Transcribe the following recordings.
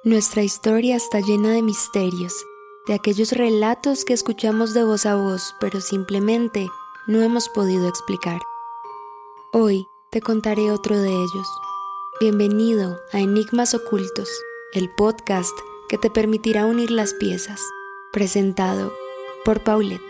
Nuestra historia está llena de misterios, de aquellos relatos que escuchamos de voz a voz, pero simplemente no hemos podido explicar. Hoy te contaré otro de ellos. Bienvenido a Enigmas Ocultos, el podcast que te permitirá unir las piezas, presentado por Paulette.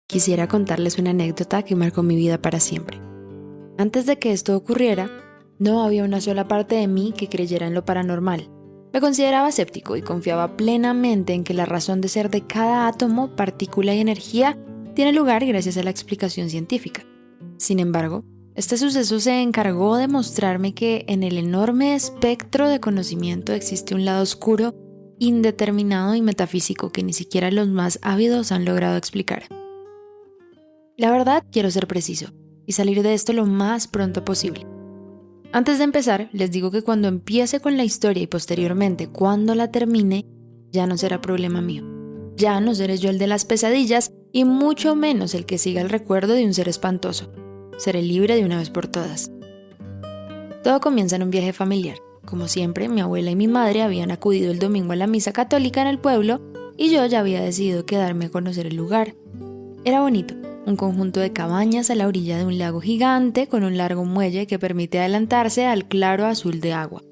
Quisiera contarles una anécdota que marcó mi vida para siempre. Antes de que esto ocurriera, no había una sola parte de mí que creyera en lo paranormal. Me consideraba escéptico y confiaba plenamente en que la razón de ser de cada átomo, partícula y energía tiene lugar gracias a la explicación científica. Sin embargo, este suceso se encargó de mostrarme que en el enorme espectro de conocimiento existe un lado oscuro, indeterminado y metafísico que ni siquiera los más ávidos han logrado explicar. La verdad, quiero ser preciso y salir de esto lo más pronto posible. Antes de empezar, les digo que cuando empiece con la historia y posteriormente cuando la termine, ya no será problema mío. Ya no seré yo el de las pesadillas y mucho menos el que siga el recuerdo de un ser espantoso. Seré libre de una vez por todas. Todo comienza en un viaje familiar. Como siempre, mi abuela y mi madre habían acudido el domingo a la misa católica en el pueblo y yo ya había decidido quedarme a conocer el lugar. Era bonito. Un conjunto de cabañas a la orilla de un lago gigante con un largo muelle que permite adelantarse al claro azul de agua.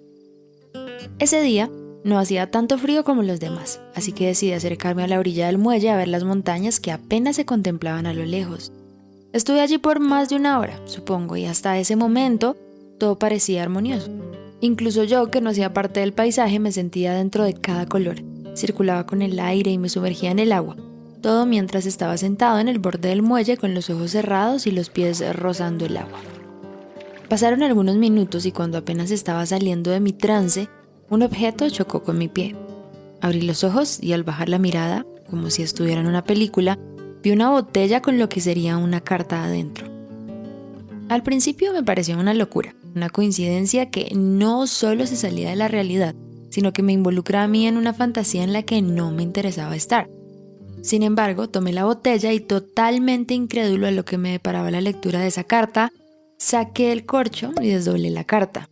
Ese día no hacía tanto frío como los demás, así que decidí acercarme a la orilla del muelle a ver las montañas que apenas se contemplaban a lo lejos. Estuve allí por más de una hora, supongo, y hasta ese momento todo parecía armonioso. Incluso yo, que no hacía parte del paisaje, me sentía dentro de cada color. Circulaba con el aire y me sumergía en el agua. Todo mientras estaba sentado en el borde del muelle con los ojos cerrados y los pies rozando el agua. Pasaron algunos minutos y cuando apenas estaba saliendo de mi trance, un objeto chocó con mi pie. Abrí los ojos y al bajar la mirada, como si estuviera en una película, vi una botella con lo que sería una carta adentro. Al principio me pareció una locura, una coincidencia que no solo se salía de la realidad, sino que me involucraba a mí en una fantasía en la que no me interesaba estar. Sin embargo, tomé la botella y totalmente incrédulo a lo que me deparaba la lectura de esa carta, saqué el corcho y desdoblé la carta.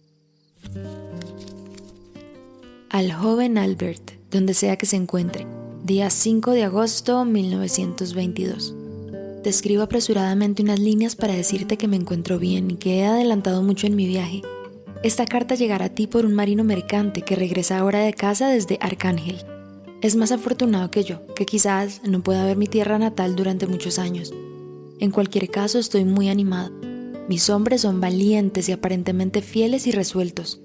Al joven Albert, donde sea que se encuentre, día 5 de agosto 1922. Te escribo apresuradamente unas líneas para decirte que me encuentro bien y que he adelantado mucho en mi viaje. Esta carta llegará a ti por un marino mercante que regresa ahora de casa desde Arcángel. Es más afortunado que yo, que quizás no pueda ver mi tierra natal durante muchos años. En cualquier caso, estoy muy animado. Mis hombres son valientes y aparentemente fieles y resueltos.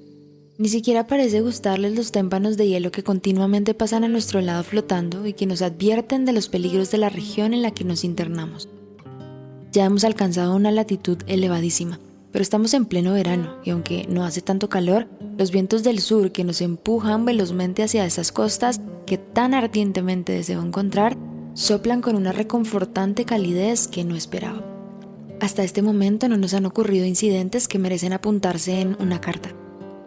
Ni siquiera parece gustarles los témpanos de hielo que continuamente pasan a nuestro lado flotando y que nos advierten de los peligros de la región en la que nos internamos. Ya hemos alcanzado una latitud elevadísima, pero estamos en pleno verano y aunque no hace tanto calor, los vientos del sur que nos empujan velozmente hacia esas costas que tan ardientemente deseo encontrar, soplan con una reconfortante calidez que no esperaba. Hasta este momento no nos han ocurrido incidentes que merecen apuntarse en una carta.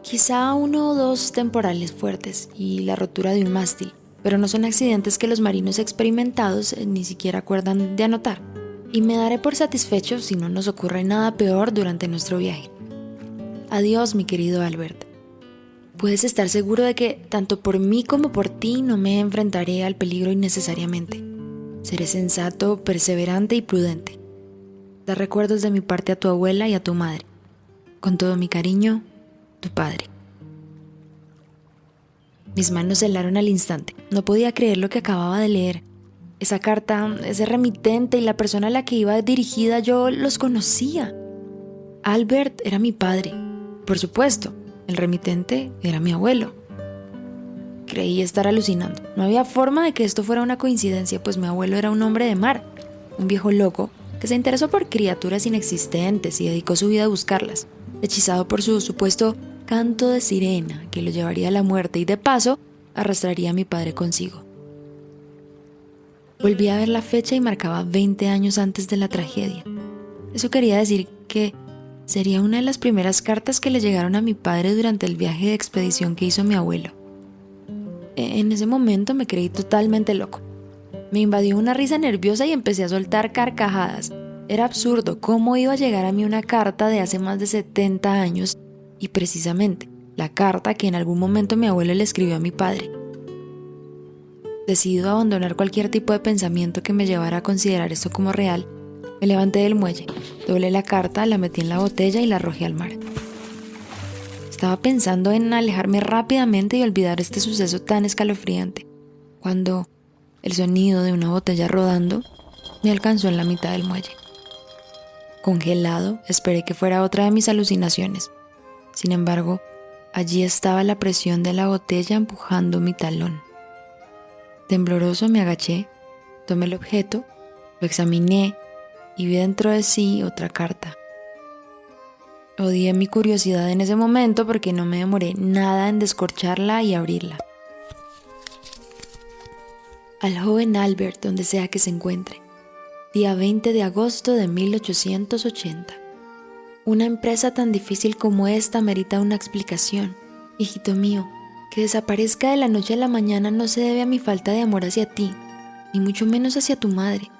Quizá 1 o 2 temporales fuertes y la rotura de un mástil, pero no son accidentes que los marinos experimentados ni siquiera acuerdan de anotar. Y me daré por satisfecho si no nos ocurre nada peor durante nuestro viaje. Adiós, mi querido Albert. Puedes estar seguro de que tanto por mí como por ti no me enfrentaré al peligro innecesariamente. Seré sensato, perseverante y prudente. Da recuerdos de mi parte a tu abuela y a tu madre. Con todo mi cariño, tu padre. Mis manos se helaron al instante. No podía creer lo que acababa de leer. Esa carta, ese remitente y la persona a la que iba dirigida, yo los conocía. Albert era mi padre, por supuesto. El remitente era mi abuelo. Creí estar alucinando. No había forma de que esto fuera una coincidencia, pues mi abuelo era un hombre de mar, un viejo loco que se interesó por criaturas inexistentes y dedicó su vida a buscarlas, hechizado por su supuesto canto de sirena que lo llevaría a la muerte y de paso arrastraría a mi padre consigo. Volví a ver la fecha y marcaba 20 años antes de la tragedia. Eso quería decir que sería una de las primeras cartas que le llegaron a mi padre durante el viaje de expedición que hizo mi abuelo. En ese momento me creí totalmente loco. Me invadió una risa nerviosa y empecé a soltar carcajadas. Era absurdo cómo iba a llegar a mí una carta de hace más de 70 años y precisamente la carta que en algún momento mi abuelo le escribió a mi padre. Decidido a abandonar cualquier tipo de pensamiento que me llevara a considerar esto como real, me levanté del muelle, doblé la carta, la metí en la botella y la arrojé al mar. Estaba pensando en alejarme rápidamente y olvidar este suceso tan escalofriante, cuando el sonido de una botella rodando me alcanzó en la mitad del muelle. Congelado, esperé que fuera otra de mis alucinaciones. Sin embargo, allí estaba la presión de la botella empujando mi talón. Tembloroso me agaché, tomé el objeto, lo examiné y vi dentro de sí otra carta. Odié mi curiosidad en ese momento porque no me demoré nada en descorcharla y abrirla. Al joven Albert, donde sea que se encuentre. Día 20 de agosto de 1880. Una empresa tan difícil como esta merita una explicación. Hijito mío, que desaparezca de la noche a la mañana no se debe a mi falta de amor hacia ti, ni mucho menos hacia tu madre.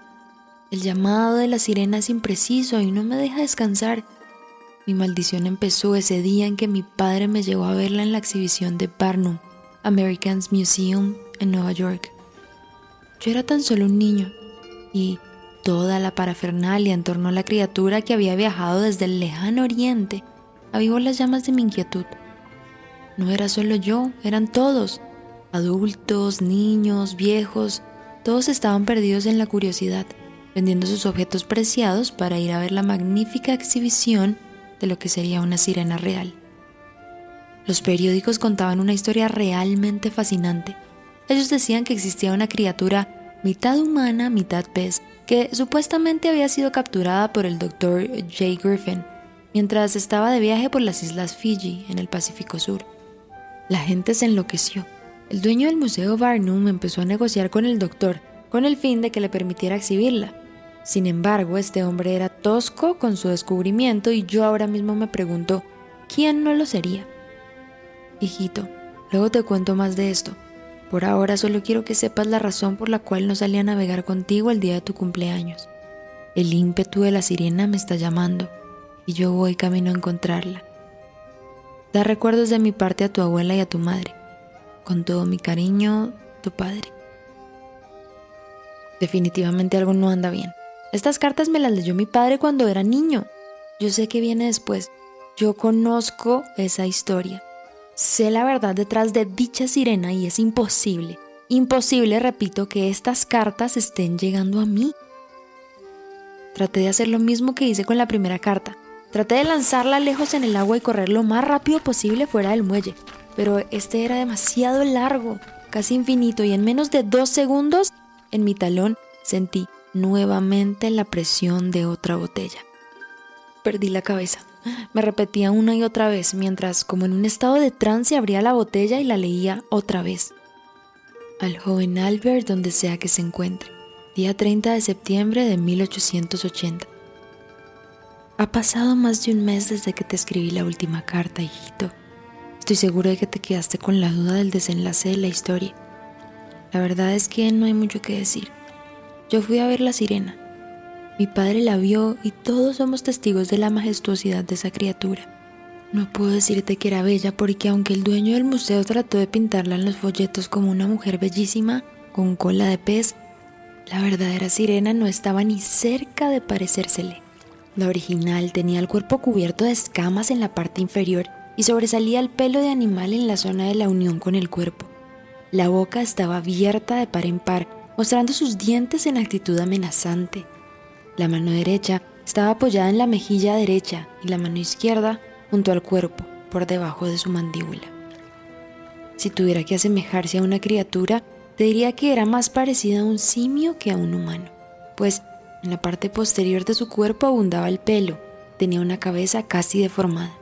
El llamado de la sirena es impreciso y no me deja descansar. Mi maldición empezó ese día en que mi padre me llevó a verla en la exhibición de Barnum, American's Museum, en Nueva York. Yo era tan solo un niño y toda la parafernalia en torno a la criatura que había viajado desde el lejano oriente avivó las llamas de mi inquietud. No era solo yo, eran todos, adultos, niños, viejos, todos estaban perdidos en la curiosidad, vendiendo sus objetos preciados para ir a ver la magnífica exhibición de lo que sería una sirena real. Los periódicos contaban una historia realmente fascinante. Ellos decían que existía una criatura mitad humana, mitad pez, que supuestamente había sido capturada por el Dr. J. Griffin mientras estaba de viaje por las islas Fiji, en el Pacífico Sur. La gente se enloqueció. El dueño del Museo Barnum empezó a negociar con el doctor con el fin de que le permitiera exhibirla. Sin embargo, este hombre era tosco con su descubrimiento y yo ahora mismo me pregunto, ¿quién no lo sería? Hijito, luego te cuento más de esto. Por ahora solo quiero que sepas la razón por la cual no salí a navegar contigo el día de tu cumpleaños. El ímpetu de la sirena me está llamando y yo voy camino a encontrarla. Da recuerdos de mi parte a tu abuela y a tu madre. Con todo mi cariño, tu padre. Definitivamente algo no anda bien. Estas cartas me las leyó mi padre cuando era niño. Yo sé que viene después. Yo conozco esa historia. Sé la verdad detrás de dicha sirena y es imposible, repito, que estas cartas estén llegando a mí. Traté de hacer lo mismo que hice con la primera carta. Traté de lanzarla lejos en el agua y correr lo más rápido posible fuera del muelle. Pero este era demasiado largo, casi infinito, y en menos de 2 segundos, en mi talón sentí nuevamente la presión de otra botella. Perdí la cabeza. Me repetía una y otra vez, mientras, como en un estado de trance, abría la botella y la leía otra vez. Al joven Albert, donde sea que se encuentre. Día 30 de septiembre de 1880. Ha pasado más de un mes desde que te escribí la última carta, hijito. Estoy seguro de que te quedaste con la duda del desenlace de la historia. La verdad es que no hay mucho que decir. Yo fui a ver la sirena. Mi padre la vio y todos somos testigos de la majestuosidad de esa criatura. No puedo decirte que era bella porque aunque el dueño del museo trató de pintarla en los folletos como una mujer bellísima, con cola de pez, la verdadera sirena no estaba ni cerca de parecérsele. La original tenía el cuerpo cubierto de escamas en la parte inferior y sobresalía el pelo de animal en la zona de la unión con el cuerpo. La boca estaba abierta de par en par, mostrando sus dientes en actitud amenazante. La mano derecha estaba apoyada en la mejilla derecha y la mano izquierda junto al cuerpo, por debajo de su mandíbula. Si tuviera que asemejarse a una criatura, te diría que era más parecida a un simio que a un humano, pues en la parte posterior de su cuerpo abundaba el pelo, tenía una cabeza casi deformada.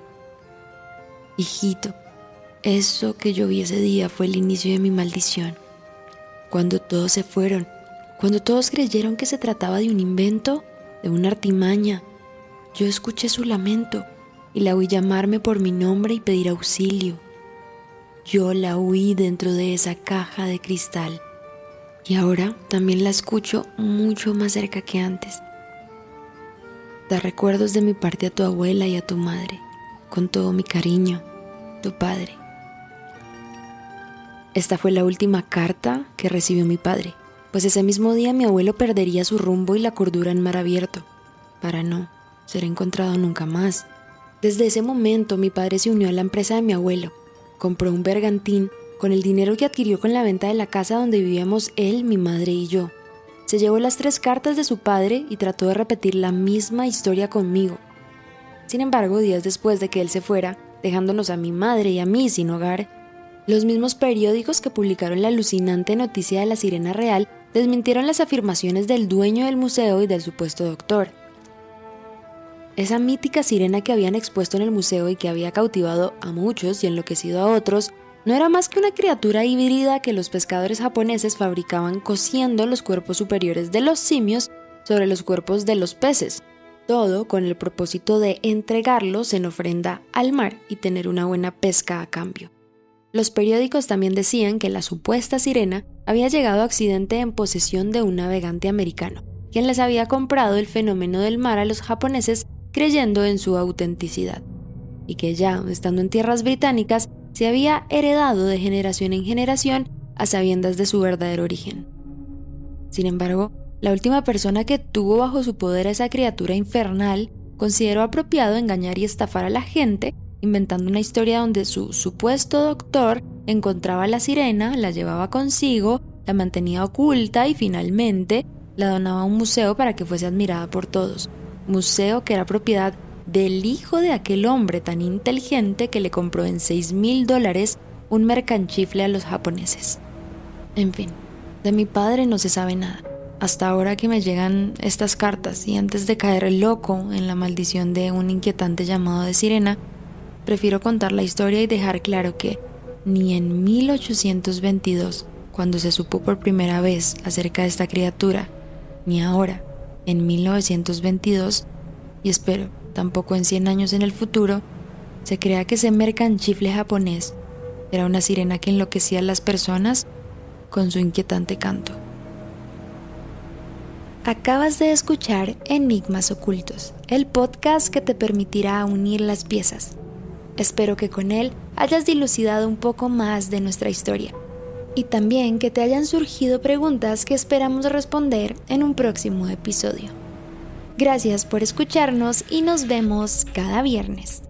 Hijito, eso que yo vi ese día fue el inicio de mi maldición. Cuando todos se fueron, cuando todos creyeron que se trataba de un invento, de una artimaña, yo escuché su lamento y la oí llamarme por mi nombre y pedir auxilio. Yo la oí dentro de esa caja de cristal y ahora también la escucho mucho más cerca que antes. Da recuerdos de mi parte a tu abuela y a tu madre, con todo mi cariño, tu padre. Esta fue la última carta que recibió mi padre, pues ese mismo día mi abuelo perdería su rumbo y la cordura en mar abierto, para no ser encontrado nunca más. Desde ese momento mi padre se unió a la empresa de mi abuelo, compró un bergantín con el dinero que adquirió con la venta de la casa donde vivíamos él, mi madre y yo. Se llevó las 3 cartas de su padre y trató de repetir la misma historia conmigo. Sin embargo, días después de que él se fuera, dejándonos a mi madre y a mí sin hogar, los mismos periódicos que publicaron la alucinante noticia de la sirena real desmintieron las afirmaciones del dueño del museo y del supuesto doctor. Esa mítica sirena que habían expuesto en el museo y que había cautivado a muchos y enloquecido a otros, no era más que una criatura híbrida que los pescadores japoneses fabricaban cosiendo los cuerpos superiores de los simios sobre los cuerpos de los peces, todo con el propósito de entregarlos en ofrenda al mar y tener una buena pesca a cambio. Los periódicos también decían que la supuesta sirena había llegado a accidente en posesión de un navegante americano, quien les había comprado el fenómeno del mar a los japoneses creyendo en su autenticidad, y que ya, estando en tierras británicas, se había heredado de generación en generación a sabiendas de su verdadero origen. Sin embargo, la última persona que tuvo bajo su poder a esa criatura infernal consideró apropiado engañar y estafar a la gente, inventando una historia donde su supuesto doctor encontraba a la sirena, la llevaba consigo, la mantenía oculta y finalmente la donaba a un museo para que fuese admirada por todos. Museo que era propiedad del hijo de aquel hombre tan inteligente que le compró en $6,000 un mercanchifle a los japoneses. En fin, de mi padre no se sabe nada. Hasta ahora que me llegan estas cartas y antes de caer loco en la maldición de un inquietante llamado de sirena, prefiero contar la historia y dejar claro que ni en 1822, cuando se supo por primera vez acerca de esta criatura, ni ahora, en 1922, y espero tampoco en 100 años en el futuro, se crea que ese mercanchifle japonés era una sirena que enloquecía a las personas con su inquietante canto. Acabas de escuchar Enigmas Ocultos, el podcast que te permitirá unir las piezas. Espero que con él hayas dilucidado un poco más de nuestra historia y también que te hayan surgido preguntas que esperamos responder en un próximo episodio. Gracias por escucharnos y nos vemos cada viernes.